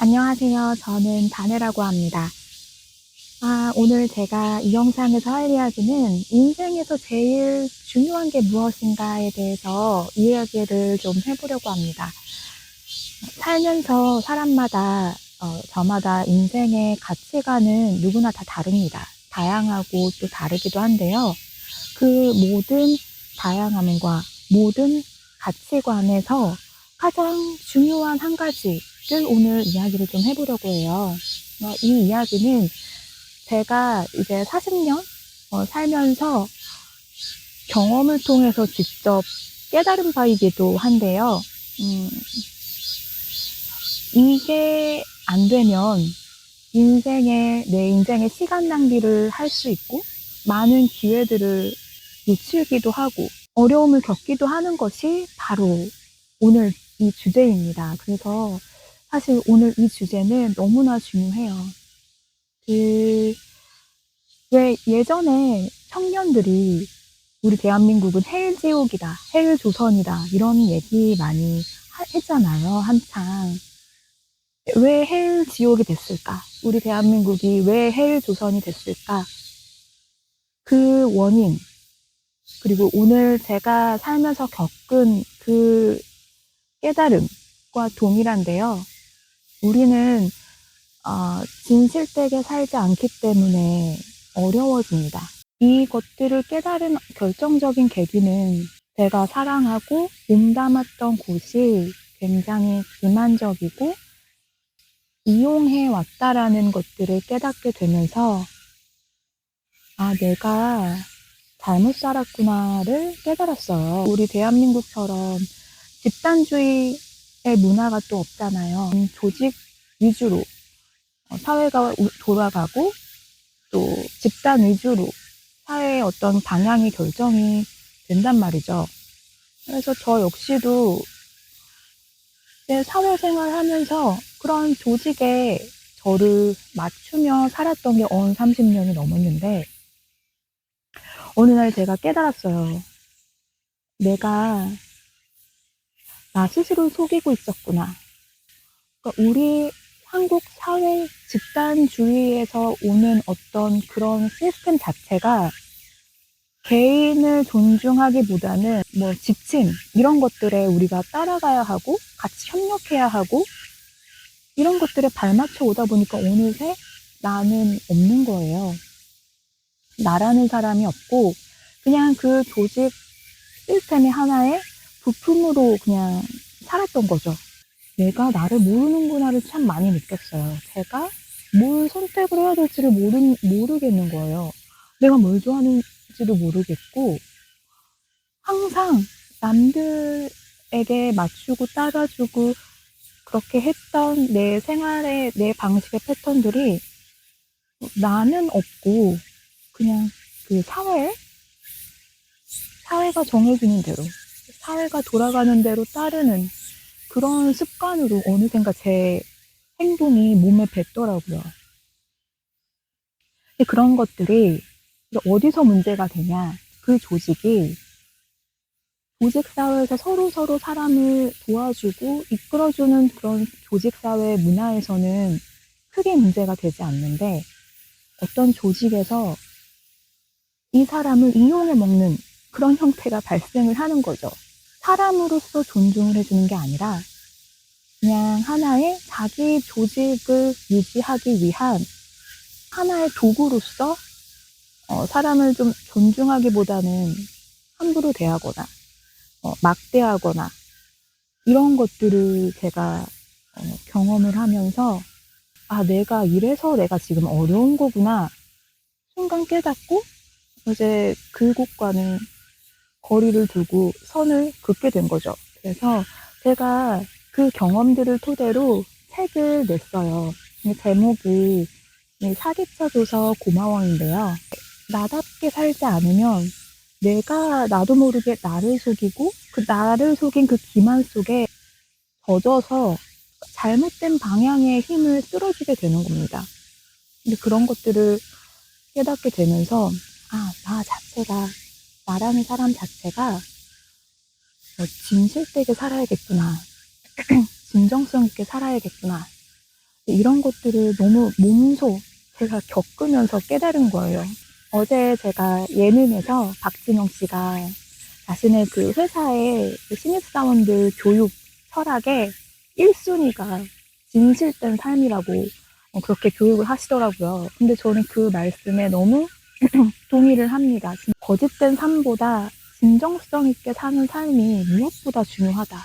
안녕하세요. 저는 다네라고 합니다. 오늘 제가 이 영상에서 할 이야기는 인생에서 제일 중요한 게 무엇인가에 대해서 이야기를 좀 해보려고 합니다. 살면서 사람마다, 저마다 인생의 가치관은 누구나 다 다릅니다. 다양하고 또 다르기도 한데요. 그 모든 다양함과 모든 가치관에서 가장 중요한 한 가지를 오늘 이야기를 좀 해보려고 해요. 이 이야기는 제가 이제 40년 살면서 경험을 통해서 직접 깨달은 바이기도 한데요. 이게 안 되면 내 인생의 시간 낭비를 할 수 있고 많은 기회들을 놓치기도 하고 어려움을 겪기도 하는 것이 바로 오늘 이 주제입니다. 그래서 사실 오늘 이 주제는 너무나 중요해요. 왜 예전에 청년들이 우리 대한민국은 헬지옥이다, 헬조선이다 이런 얘기 많이 했잖아요. 한창. 왜 헬지옥이 됐을까? 우리 대한민국이 왜 헬조선이 됐을까? 그 원인, 그리고 오늘 제가 살면서 겪은 그 깨달음과 동일한데요. 우리는 진실되게 살지 않기 때문에 어려워집니다. 이것들을 깨달은 결정적인 계기는 제가 사랑하고 몸담았던 곳이 굉장히 기만적이고 이용해 왔다라는 것들을 깨닫게 되면서 내가 잘못 살았구나를 깨달았어요. 우리 대한민국처럼 집단주의의 문화가 또 없잖아요. 조직 위주로 사회가 돌아가고 또 집단 위주로 사회의 어떤 방향이 결정이 된단 말이죠. 그래서 저 역시도 제 사회생활 하면서 그런 조직에 저를 맞추며 살았던 게 30년이 넘었는데 어느 날 제가 깨달았어요. 내가 나 스스로 속이고 있었구나. 그러니까 우리 한국 사회 집단주의에서 오는 어떤 그런 시스템 자체가 개인을 존중하기보다는 지침 이런 것들에 우리가 따라가야 하고 같이 협력해야 하고 이런 것들에 발맞춰 오다 보니까 어느새 나는 없는 거예요. 나라는 사람이 없고 그냥 그 조직 시스템의 하나의 부품으로 그냥 살았던 거죠. 내가 나를 모르는구나를 참 많이 느꼈어요. 제가 뭘 선택을 해야 될지를 모르겠는 거예요. 내가 뭘 좋아하는지도 모르겠고 항상 남들에게 맞추고 따라주고 그렇게 했던 내 생활의 내 방식의 패턴들이 나는 없고 그냥 그 사회가 정해주는 대로 사회가 돌아가는 대로 따르는 그런 습관으로 어느샌가 제 행동이 몸에 뱉더라고요. 근데 그런 것들이 어디서 문제가 되냐? 그 조직이 조직사회에서 서로 사람을 도와주고 이끌어주는 그런 조직사회 문화에서는 크게 문제가 되지 않는데 어떤 조직에서 이 사람을 이용해 먹는 그런 형태가 발생을 하는 거죠. 사람으로서 존중을 해주는 게 아니라 그냥 하나의 자기 조직을 유지하기 위한 하나의 도구로서 사람을 좀 존중하기보다는 함부로 대하거나 막대하거나 이런 것들을 제가 경험을 하면서 내가 이래서 내가 지금 어려운 거구나 순간 깨닫고 이제 그곳과는 거리를 두고 선을 긋게 된 거죠. 그래서 제가 그 경험들을 토대로 책을 냈어요. 제목이 사기쳐줘서 고마워인데요. 나답게 살지 않으면 내가 나도 모르게 나를 속이고 그 나를 속인 그 기만 속에 젖어서 잘못된 방향의 힘을 쓸어주게 되는 겁니다. 근데 그런 것들을 깨닫게 되면서 나 자체가 나라는 사람 자체가 진실되게 살아야겠구나. 진정성 있게 살아야겠구나. 이런 것들을 너무 몸소 제가 겪으면서 깨달은 거예요. 어제 제가 예능에서 박진영 씨가 자신의 그 회사의 그 신입사원들 교육 철학의 1순위가 진실된 삶이라고 그렇게 교육을 하시더라고요. 근데 저는 그 말씀에 너무 동의를 합니다. 거짓된 삶보다 진정성 있게 사는 삶이 무엇보다 중요하다.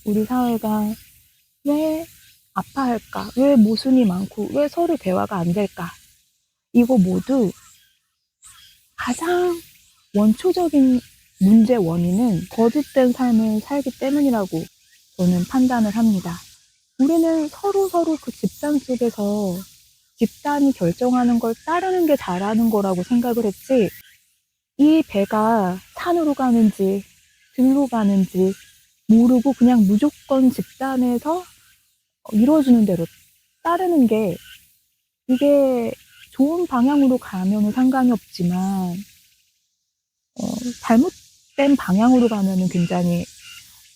우리 사회가 왜 아파할까? 왜 모순이 많고 왜 서로 대화가 안 될까? 이거 모두 가장 원초적인 문제 원인은 거짓된 삶을 살기 때문이라고 저는 판단을 합니다. 우리는 서로 그 집단 속에서 집단이 결정하는 걸 따르는 게 잘하는 거라고 생각을 했지, 이 배가 산으로 가는지 들로 가는지 모르고 그냥 무조건 집단에서 이루어지는 대로 따르는 게, 이게 좋은 방향으로 가면은 상관이 없지만 잘못된 방향으로 가면은 굉장히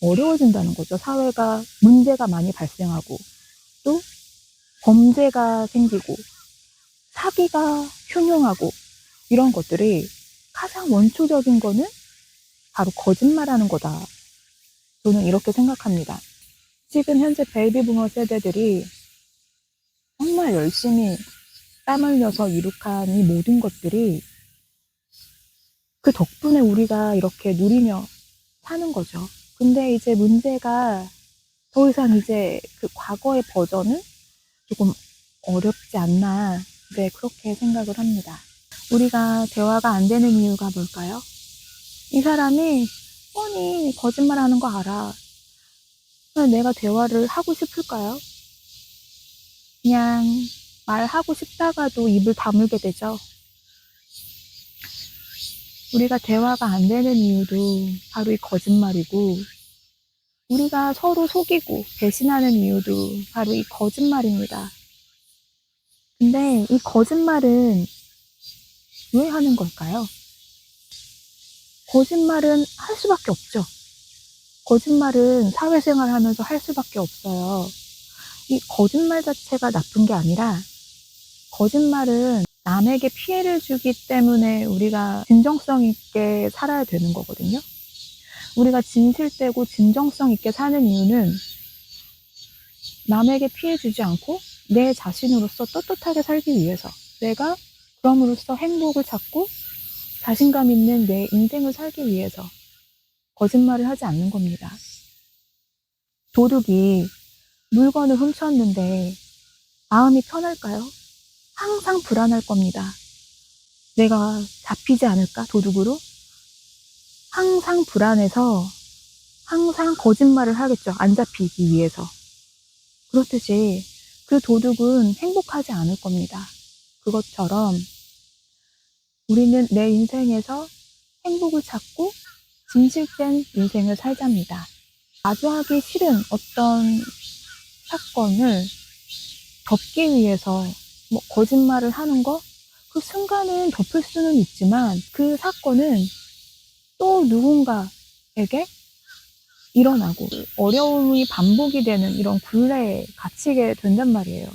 어려워진다는 거죠. 사회가 문제가 많이 발생하고 또 범죄가 생기고 사기가 흉흉하고, 이런 것들이 가장 원초적인 거는 바로 거짓말하는 거다. 저는 이렇게 생각합니다. 지금 현재 베이비부머 세대들이 정말 열심히 땀 흘려서 이룩한 이 모든 것들이 그 덕분에 우리가 이렇게 누리며 사는 거죠. 근데 이제 문제가 더 이상 이제 그 과거의 버전은 조금 어렵지 않나, 네, 그렇게 생각을 합니다. 우리가 대화가 안 되는 이유가 뭘까요? 이 사람이 뻔히 거짓말하는 거 알아. 왜 내가 대화를 하고 싶을까요? 그냥 말하고 싶다가도 입을 다물게 되죠. 우리가 대화가 안 되는 이유도 바로 이 거짓말이고, 우리가 서로 속이고 배신하는 이유도 바로 이 거짓말입니다. 근데 이 거짓말은 왜 하는 걸까요? 거짓말은 할 수밖에 없죠. 거짓말은 사회생활 하면서 할 수밖에 없어요. 이 거짓말 자체가 나쁜 게 아니라, 거짓말은 남에게 피해를 주기 때문에 우리가 진정성 있게 살아야 되는 거거든요. 우리가 진실되고 진정성 있게 사는 이유는 남에게 피해 주지 않고 내 자신으로서 떳떳하게 살기 위해서, 내가 그럼으로써 행복을 찾고 자신감 있는 내 인생을 살기 위해서 거짓말을 하지 않는 겁니다. 도둑이 물건을 훔쳤는데 마음이 편할까요? 항상 불안할 겁니다. 내가 잡히지 않을까, 도둑으로? 항상 불안해서 항상 거짓말을 하겠죠. 안 잡히기 위해서. 그렇듯이 그 도둑은 행복하지 않을 겁니다. 그것처럼 우리는 내 인생에서 행복을 찾고 진실된 인생을 살자입니다. 마주하기 싫은 어떤 사건을 덮기 위해서 거짓말을 하는 거, 그 순간은 덮을 수는 있지만 그 사건은 또 누군가에게 일어나고 어려움이 반복이 되는 이런 굴레에 갇히게 된단 말이에요.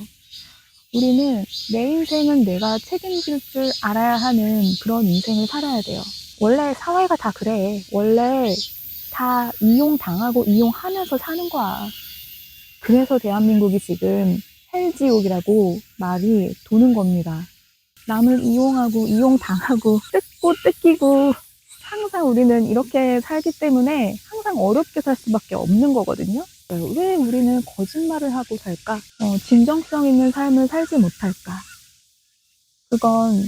우리는 내 인생은 내가 책임질 줄 알아야 하는 그런 인생을 살아야 돼요. 원래 사회가 다 그래. 원래 다 이용당하고 이용하면서 사는 거야. 그래서 대한민국이 지금 헬지옥이라고 말이 도는 겁니다. 남을 이용하고 이용당하고 뜯고 뜯기고, 항상 우리는 이렇게 살기 때문에 항상 어렵게 살 수밖에 없는 거거든요. 왜 우리는 거짓말을 하고 살까? 진정성 있는 삶을 살지 못할까? 그건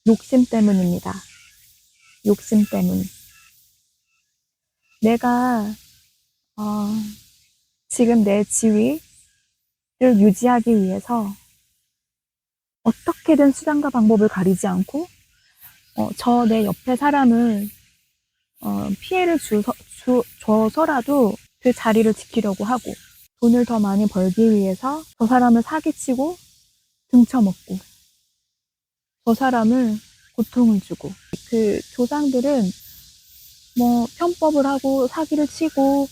욕심 때문입니다. 욕심 때문. 내가 지금 내 지위를 유지하기 위해서 어떻게든 수단과 방법을 가리지 않고 저 내 옆에 사람을 피해를 줘서라도 그 자리를 지키려고 하고, 돈을 더 많이 벌기 위해서 저 사람을 사기치고 등쳐먹고 저 사람을 고통을 주고, 그 조상들은 편법을 하고 사기를 치고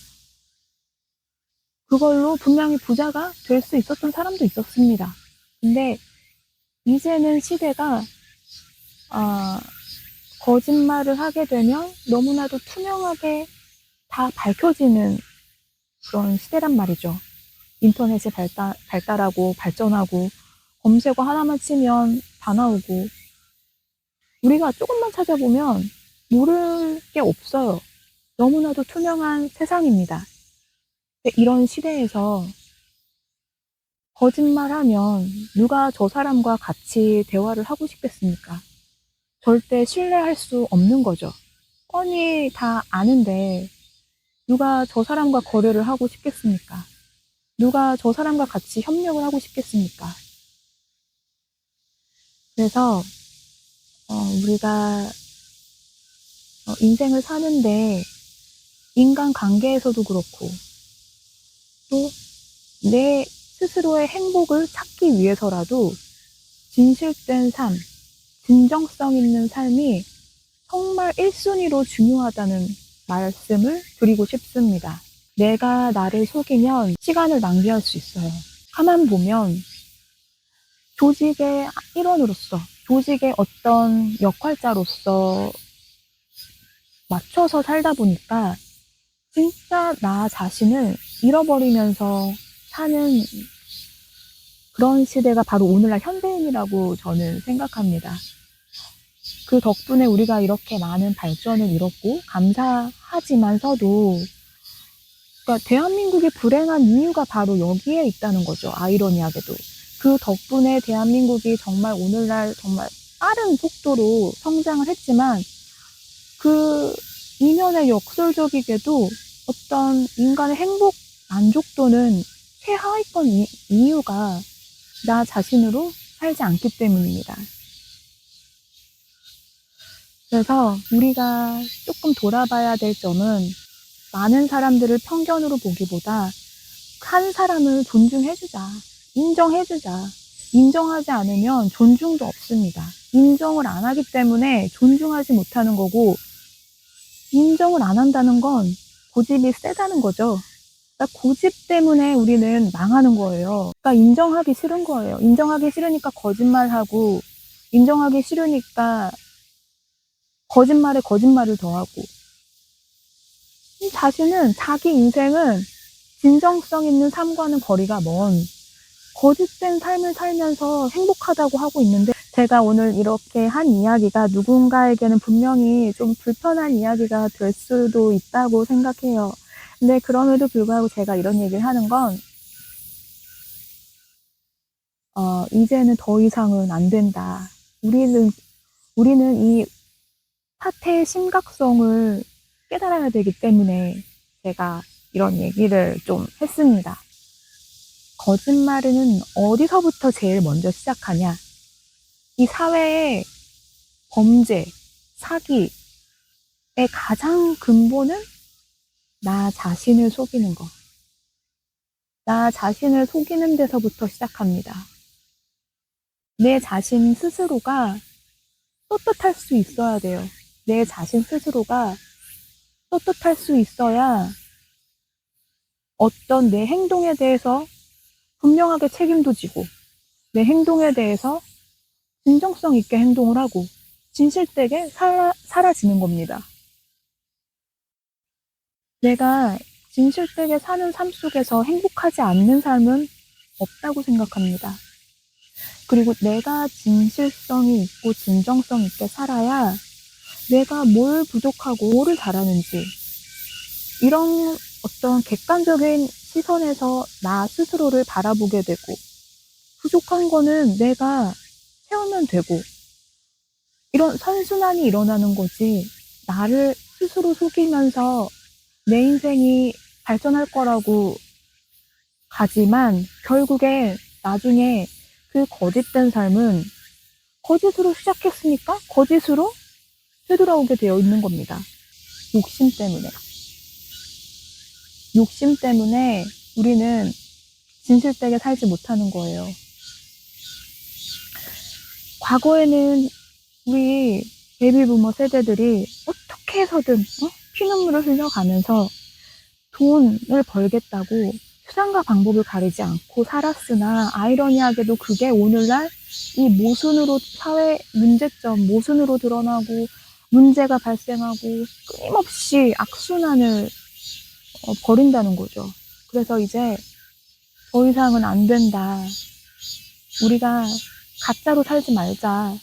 그걸로 분명히 부자가 될 수 있었던 사람도 있었습니다. 근데 이제는 시대가 거짓말을 하게 되면 너무나도 투명하게 다 밝혀지는 그런 시대란 말이죠. 인터넷이 발달하고 발전하고 검색어 하나만 치면 다 나오고 우리가 조금만 찾아보면 모를 게 없어요. 너무나도 투명한 세상입니다. 이런 시대에서 거짓말하면 누가 저 사람과 같이 대화를 하고 싶겠습니까? 절대 신뢰할 수 없는 거죠. 뻔히 다 아는데 누가 저 사람과 거래를 하고 싶겠습니까? 누가 저 사람과 같이 협력을 하고 싶겠습니까? 그래서 우리가 인생을 사는데 인간 관계에서도 그렇고 또 내 스스로의 행복을 찾기 위해서라도 진실된 삶, 진정성 있는 삶이 정말 1순위로 중요하다는 말씀을 드리고 싶습니다. 내가 나를 속이면 시간을 낭비할 수 있어요. 가만 보면 조직의 일원으로서, 조직의 어떤 역할자로서 맞춰서 살다 보니까 진짜 나 자신을 잃어버리면서 사는 그런 시대가 바로 오늘날 현대인이라고 저는 생각합니다. 그 덕분에 우리가 이렇게 많은 발전을 이뤘고 감사하지만서도 그러니까 대한민국이 불행한 이유가 바로 여기에 있다는 거죠. 아이러니하게도. 그 덕분에 대한민국이 정말 오늘날 정말 빠른 속도로 성장을 했지만 그 이면에 역설적이게도 어떤 인간의 행복, 만족도는 최하위권 이유가 나 자신으로 살지 않기 때문입니다. 그래서 우리가 조금 돌아봐야 될 점은 많은 사람들을 편견으로 보기보다 한 사람을 존중해주자, 인정해주자. 인정하지 않으면 존중도 없습니다. 인정을 안 하기 때문에 존중하지 못하는 거고 인정을 안 한다는 건 고집이 세다는 거죠. 그러니까 고집 때문에 우리는 망하는 거예요. 그러니까 인정하기 싫은 거예요. 인정하기 싫으니까 거짓말하고 인정하기 싫으니까 거짓말에 거짓말을 더하고 이 자신은 자기 인생은 진정성 있는 삶과는 거리가 먼 거짓된 삶을 살면서 행복하다고 하고 있는데 제가 오늘 이렇게 한 이야기가 누군가에게는 분명히 좀 불편한 이야기가 될 수도 있다고 생각해요. 근데 그럼에도 불구하고 제가 이런 얘기를 하는 건 이제는 더 이상은 안 된다. 우리는 이 사태의 심각성을 깨달아야 되기 때문에 제가 이런 얘기를 좀 했습니다. 거짓말은 어디서부터 제일 먼저 시작하냐? 이 사회의 범죄, 사기의 가장 근본은 나 자신을 속이는 거. 나 자신을 속이는 데서부터 시작합니다. 내 자신 스스로가 떳떳할 수 있어야 돼요. 내 자신 스스로가 떳떳할 수 있어야 어떤 내 행동에 대해서 분명하게 책임도 지고 내 행동에 대해서 진정성 있게 행동을 하고 진실되게 살아지는 겁니다. 내가 진실되게 사는 삶 속에서 행복하지 않는 삶은 없다고 생각합니다. 그리고 내가 진실성이 있고 진정성 있게 살아야 내가 뭘 부족하고 뭐를 잘하는지 이런 어떤 객관적인 시선에서 나 스스로를 바라보게 되고 부족한 거는 내가 채우면 되고 이런 선순환이 일어나는 거지 나를 스스로 속이면서 내 인생이 발전할 거라고 가지만 결국에 나중에 그 거짓된 삶은 거짓으로 시작했으니까 거짓으로 되돌아오게 되어 있는 겁니다. 욕심 때문에. 욕심 때문에 우리는 진실되게 살지 못하는 거예요. 과거에는 우리 베이비부머 세대들이 어떻게 해서든 피눈물을 흘려가면서 돈을 벌겠다고 수단과 방법을 가리지 않고 살았으나 아이러니하게도 그게 오늘날 이 모순으로 사회 문제점, 모순으로 드러나고 문제가 발생하고 끊임없이 악순환을 벌인다는 거죠. 그래서 이제 더 이상은 안 된다. 우리가 가짜로 살지 말자.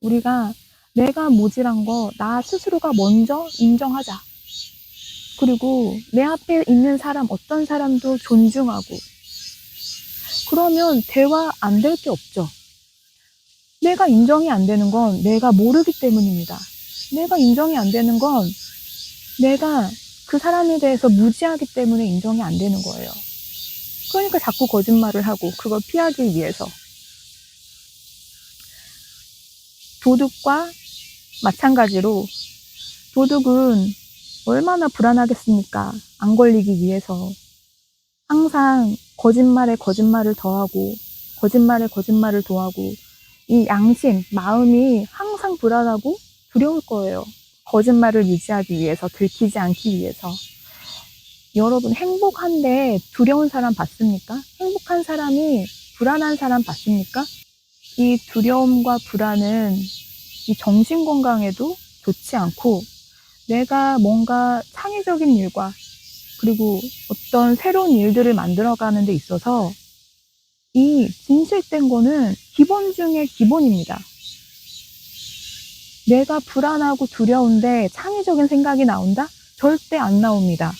우리가 내가 모질한 거 나 스스로가 먼저 인정하자. 그리고 내 앞에 있는 사람 어떤 사람도 존중하고 그러면 대화 안 될 게 없죠. 내가 인정이 안 되는 건 내가 모르기 때문입니다. 내가 인정이 안 되는 건 내가 그 사람에 대해서 무지하기 때문에 인정이 안 되는 거예요. 그러니까 자꾸 거짓말을 하고 그걸 피하기 위해서. 도둑과 마찬가지로 도둑은 얼마나 불안하겠습니까? 안 걸리기 위해서. 항상 거짓말에 거짓말을 더하고 거짓말에 거짓말을 더하고 이 양심, 마음이 항상 불안하고 두려울 거예요. 거짓말을 유지하기 위해서, 들키지 않기 위해서. 여러분 행복한데 두려운 사람 봤습니까? 행복한 사람이 불안한 사람 봤습니까? 이 두려움과 불안은 이 정신건강에도 좋지 않고 내가 뭔가 창의적인 일과 그리고 어떤 새로운 일들을 만들어가는 데 있어서 이 진실된 거는 기본 중에 기본입니다. 내가 불안하고 두려운데 창의적인 생각이 나온다? 절대 안 나옵니다.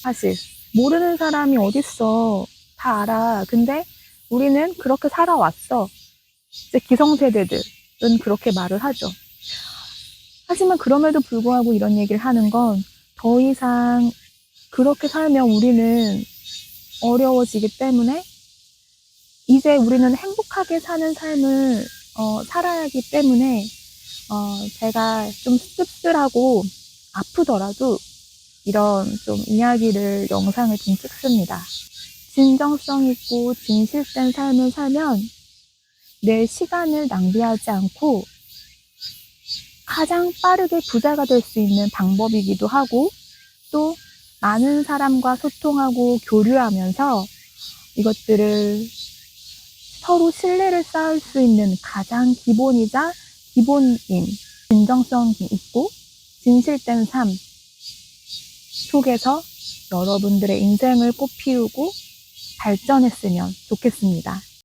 사실 모르는 사람이 어딨어. 다 알아. 근데 우리는 그렇게 살아왔어. 이제 기성세대들은 그렇게 말을 하죠. 하지만 그럼에도 불구하고 이런 얘기를 하는 건 더 이상 그렇게 살면 우리는 어려워지기 때문에 이제 우리는 행복하게 사는 삶을 살아야 하기 때문에 제가 좀 씁쓸하고 아프더라도 이런 좀 이야기를 영상을 좀 찍습니다. 진정성 있고 진실된 삶을 살면 내 시간을 낭비하지 않고 가장 빠르게 부자가 될 수 있는 방법이기도 하고 또 많은 사람과 소통하고 교류하면서 이것들을 서로 신뢰를 쌓을 수 있는 가장 기본이자 기본인 진정성 있고 진실된 삶 속에서 여러분들의 인생을 꽃피우고 발전했으면 좋겠습니다.